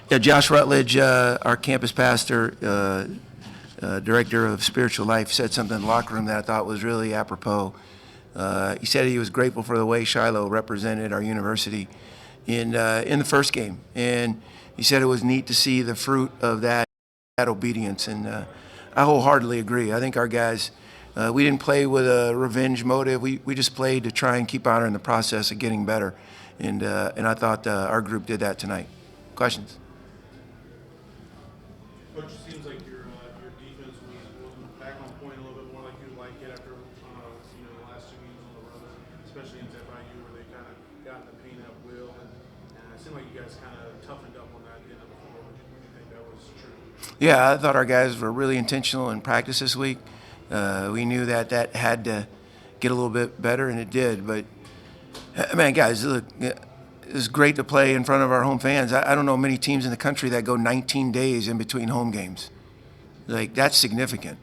Yeah, Josh Rutledge, our campus pastor, director of spiritual life, said something in the locker room that I thought was really apropos. He said he was grateful for the way Shiloh represented our university in the first game, and he said it was neat to see the fruit of that obedience. And I wholeheartedly agree. I think our guys, we didn't play with a revenge motive. We just played to try and keep honoring the process of getting better, and I thought our group did that tonight. Questions? Coach, it seems like your defense was back on point a little bit more like you'd like it after the last 2 games on the road, especially in FIU where they kind of got in the paint at will, and it seemed like you guys kind of toughened up on that at the end of the floor. Would you think that was true? Yeah, I thought our guys were really intentional in practice this week. We knew that had to get a little bit better, and it did. But, man, guys, look, it's great to play in front of our home fans. I don't know many teams in the country that go 19 days in between home games. Like, that's significant.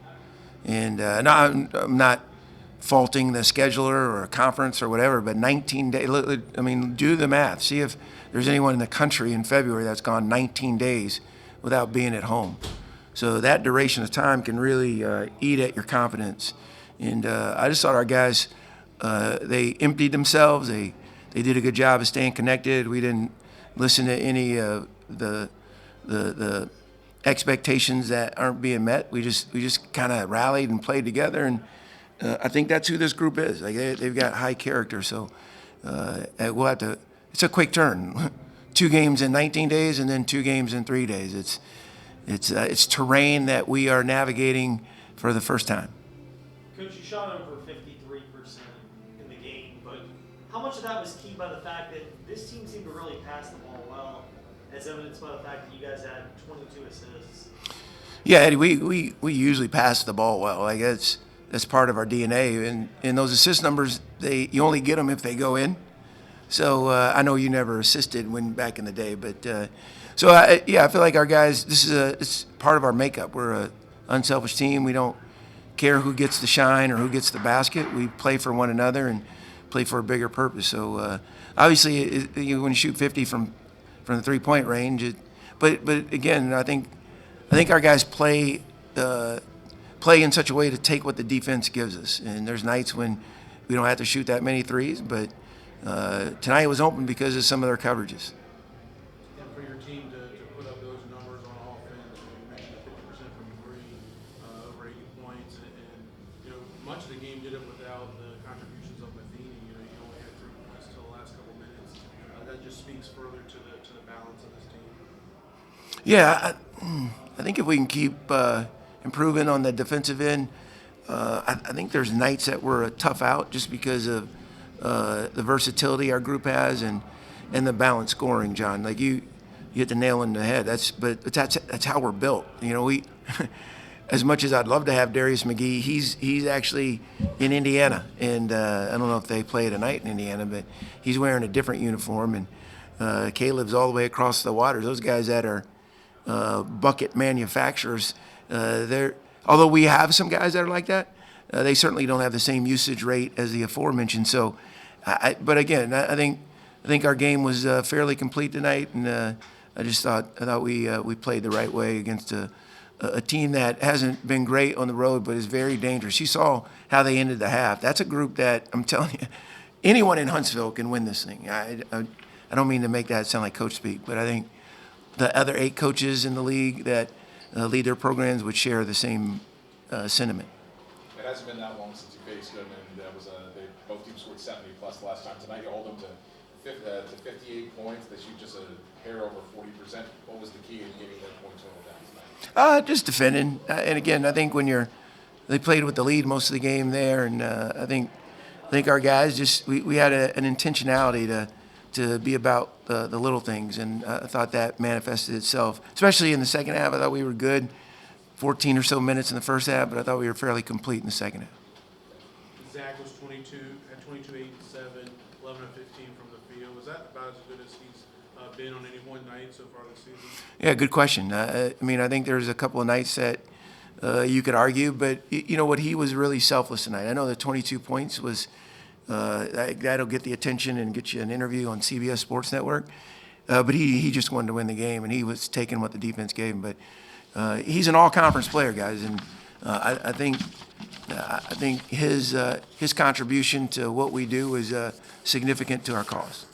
And no, I'm not faulting the scheduler or a conference or whatever, but 19 days, I mean, do the math. See if there's anyone in the country in February that's gone 19 days without being at home. So that duration of time can really eat at your confidence. And I just thought our guys, they emptied themselves. They did a good job of staying connected. We didn't listen to any of the expectations that aren't being met. We just kind of rallied and played together, and I think that's who this group is. Like they've got high character, so we'll have to. It's a quick turn. 2 games in 19 days, and then 2 games in 3 days. It's terrain that we are navigating for the first time. Coach, you shot over 53% in the game, but how much of that was key by the fact that this team seemed to really pass the ball well, as evidenced by the fact that you guys had 22 assists? Yeah, Eddie, we usually pass the ball well. Like that's part of our DNA, and those assist numbers, you only get them if they go in. So I know you never assisted when back in the day, but I feel like our guys. It's part of our makeup. We're a unselfish team. We don't care who gets the shine or who gets the basket. We play for one another and play for a bigger purpose. So obviously, when you shoot 50 from the 3-point range, but again, I think our guys play in such a way to take what the defense gives us. And there's nights when we don't have to shoot that many threes, but tonight was open because of some of their coverages. And for your team to put up those numbers on offense, you mentioned 50% from 3, over 80 points, and much of the game did it without the contributions of Matheny. You only had 3 points until the last couple minutes. That just speaks further to the balance of this team. Yeah, I think if we can keep improving on the defensive end, I think there's nights that we're a tough out just because of the versatility our group has and the balanced scoring, John. Like you hit the nail on the head. That's how we're built. We as much as I'd love to have Darius McGee, he's actually in Indiana, and I don't know if they play tonight in Indiana, but he's wearing a different uniform, and Caleb's all the way across the waters. Those guys that are bucket manufacturers, although we have some guys that are like that, they certainly don't have the same usage rate as the aforementioned. So, but again, I think our game was fairly complete tonight, and I thought we played the right way against a team that hasn't been great on the road, but is very dangerous. You saw how they ended the half. That's a group that I'm telling you, anyone in Huntsville can win this thing. I don't mean to make that sound like coach speak, but I think the other 8 coaches in the league that lead their programs would share the same sentiment. It hasn't been that long since you faced them, and both teams scored 70 plus the last time. Tonight you hold them to 58 points. They shoot just a hair over 40%. What was the key in getting that point total down tonight? Just defending, and again, I think they played with the lead most of the game there, and I think our guys we had an intentionality to be about the little things, and I thought that manifested itself, especially in the second half. I thought we were good, 14 or so minutes in the first half, but I thought we were fairly complete in the second half. Zach was 22, 8 and 7, 11 and 15 from the field. Was that about as good as he's been on any one night so far this season? Yeah, good question. I think there's a couple of nights that you could argue, but what, he was really selfless tonight. I know the 22 points was that'll get the attention and get you an interview on CBS Sports Network. but he just wanted to win the game, and he was taking what the defense gave him. But he's an all-conference player, guys, and I think his contribution to what we do is significant to our cause.